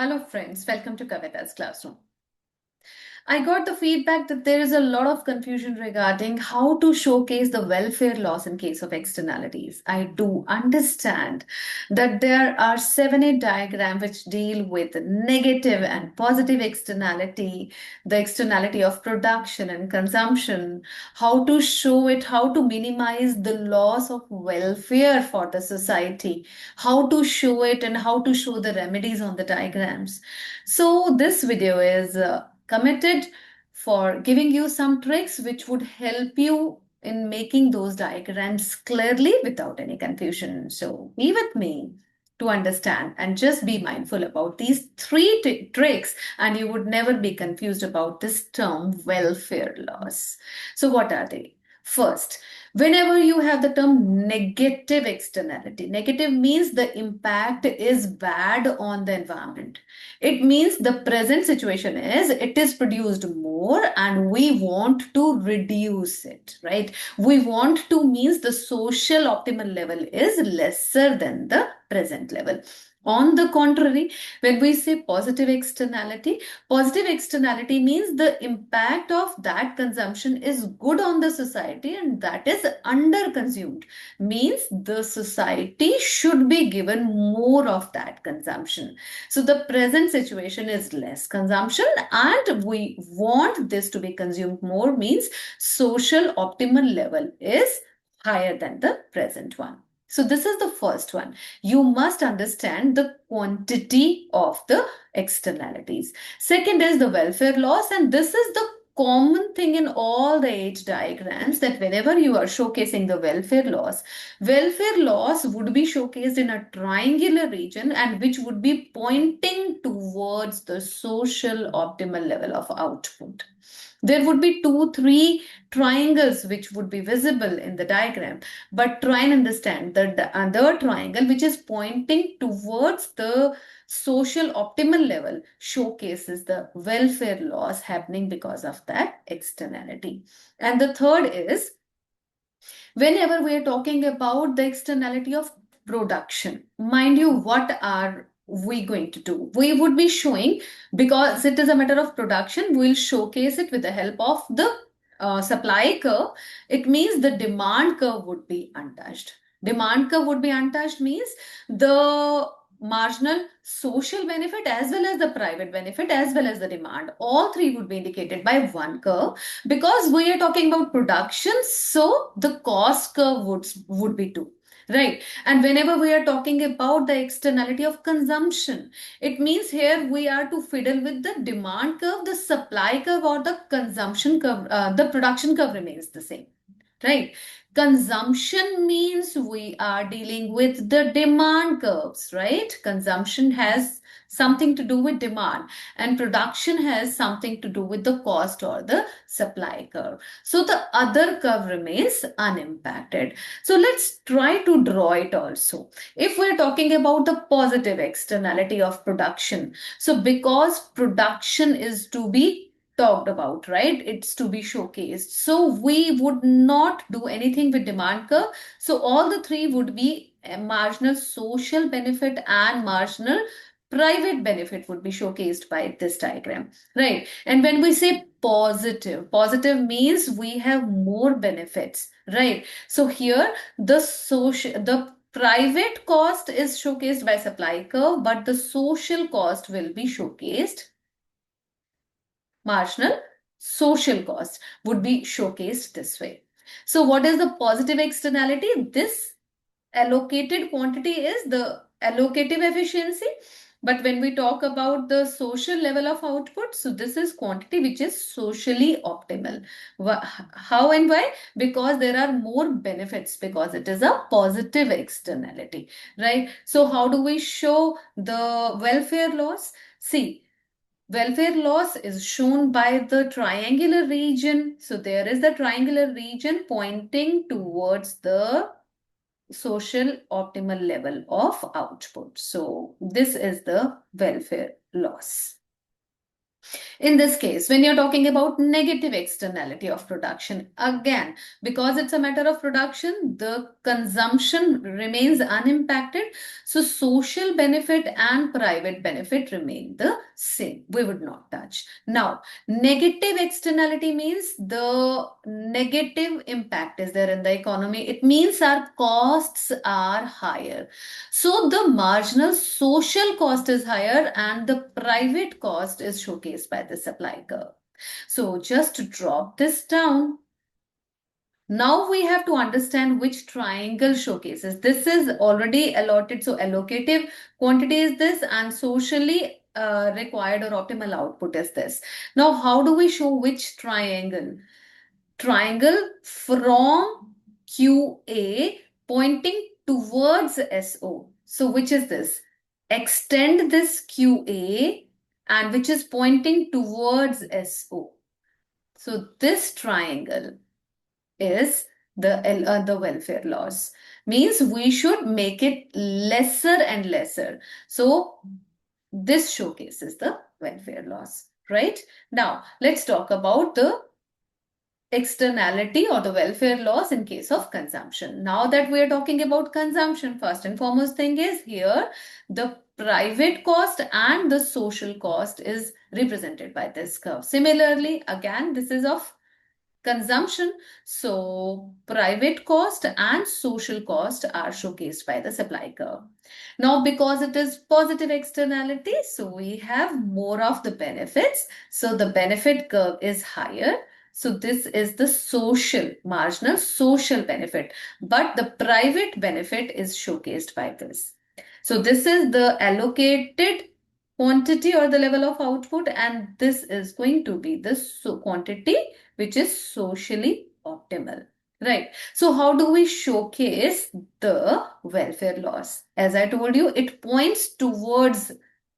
Hello friends, welcome to Kavita's Classroom. I got the feedback that there is a lot of confusion regarding how to showcase the welfare loss in case of externalities. I do understand that there are 7-8 diagrams which deal with negative and positive externality, the externality of production and consumption, how to show it, how to minimize the loss of welfare for the society, how to show it, and how to show the remedies on the diagrams. So this video is committed for giving you some tricks which would help you in making those diagrams clearly without any confusion. So be with me to understand and just be mindful about these three tricks and you would never be confused about this term welfare loss. So what are they? First, whenever you have the term negative externality, negative means the impact is bad on the environment. It means the present situation is it is produced more and we want to reduce it, right? We want to means the social optimal level is lesser than the present level. On the contrary, when we say positive externality means the impact of that consumption is good on the society and that is under consumed. Means the society should be given more of that consumption. So the present situation is less consumption and we want this to be consumed more means social optimal level is higher than the present one. So this is the first one. You must understand the quantity of the externalities. Second is the welfare loss, and this is the common thing in all the 8 diagrams that whenever you are showcasing the welfare loss would be showcased in a triangular region and which would be pointing towards the social optimal level of output. There would be 2, 3 triangles which would be visible in the diagram, but try and understand that the other triangle which is pointing towards the social optimal level showcases the welfare loss happening because of that externality. And the third is whenever we are talking about the externality of production, mind you, what are we going to do? We would be showing, because it is a matter of production, we'll showcase it with the help of the supply curve. It means the demand curve would be untouched. Demand curve would be untouched means the marginal social benefit as well as the private benefit as well as the demand, all three would be indicated by one curve. Because we are talking about production, so the cost curve would be 2, right? And whenever we are talking about the externality of consumption, it means here we are to fiddle with the demand curve, the supply curve, or the consumption curve. The production curve remains the same, right? Consumption means we are dealing with the demand curves, right? Consumption has something to do with demand and production has something to do with the cost or the supply curve. So the other curve remains unimpacted. So let's try to draw it also. If we're talking about the positive externality of production, so because production is to be talked about, right? It's to be showcased. So we would not do anything with demand curve. So all the three would be a marginal social benefit and marginal private benefit would be showcased by this diagram, right? And when we say positive means we have more benefits, right? So here the private cost is showcased by supply curve, but the social cost will be showcased, marginal social cost would be showcased this way. So what is the positive externality? This allocated quantity is the allocative efficiency. But when we talk about the social level of output, so this is quantity which is socially optimal. How and why? Because there are more benefits because it is a positive externality, right? So how do we show the welfare loss? See, welfare loss is shown by the triangular region. So there is the triangular region pointing towards the social optimal level of output. So this is the welfare loss. In this case, when you're talking about negative externality of production, again, because it's a matter of production, the consumption remains unimpacted. So social benefit and private benefit remain the same. We would not touch. Now, negative externality means the negative impact is there in the economy. It means our costs are higher. So the marginal social cost is higher and the private cost is showcased by the supply curve. So just to drop this down, now we have to understand which triangle showcases. This is already allotted, so allocative quantity is this and socially required or optimal output is this. Now, how do we show which triangle? Triangle from QA pointing towards SO. So which is this? Extend this QA and which is pointing towards SO. So this triangle is the welfare loss. Means we should make it lesser and lesser. So this showcases the welfare loss, right? Now let's talk about the externality or the welfare loss in case of consumption. Now that we are talking about consumption, first and foremost thing is here the private cost and the social cost is represented by this curve. Similarly, again, this is of consumption. So private cost and social cost are showcased by the supply curve. Now, because it is positive externality, so we have more of the benefits. So the benefit curve is higher. So this is the social, marginal social benefit, but the private benefit is showcased by this. So this is the allocated quantity or the level of output, and this is going to be the quantity which is socially optimal. Right. So how do we showcase the welfare loss? As I told you, it points towards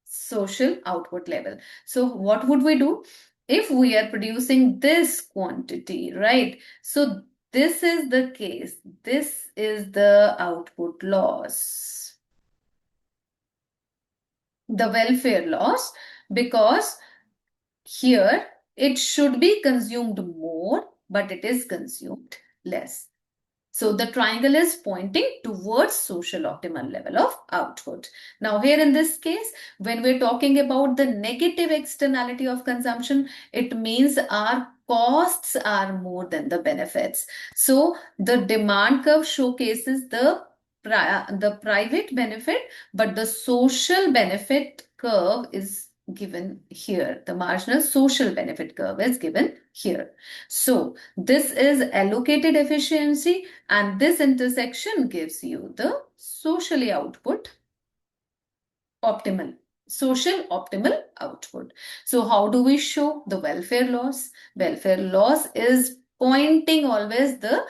social output level. So what would we do? If we are producing this quantity, right? So this is the case. This is the output loss. The welfare loss, because here it should be consumed more, but it is consumed less. So the triangle is pointing towards social optimal level of output. Now here in this case, when we're talking about the negative externality of consumption, it means our costs are more than the benefits. So the demand curve showcases the private benefit, but the social benefit curve is given here. The marginal social benefit curve is given here. So this is allocated efficiency, and this intersection gives you the socially social optimal output. So how do we show the welfare loss? Welfare loss is pointing always the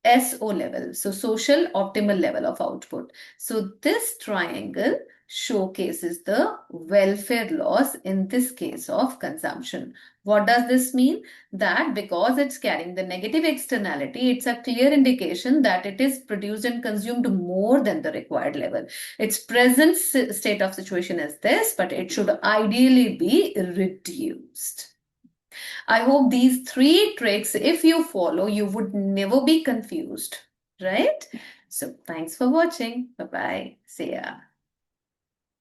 SO level, so social optimal level of output. So this triangle showcases the welfare loss in this case of consumption. What does this mean? That because it's carrying the negative externality, it's a clear indication that it is produced and consumed more than the required level. Its present state of situation is this, but it should ideally be reduced. I hope these three tricks, if you follow, you would never be confused, right? So thanks for watching. Bye-bye. See ya.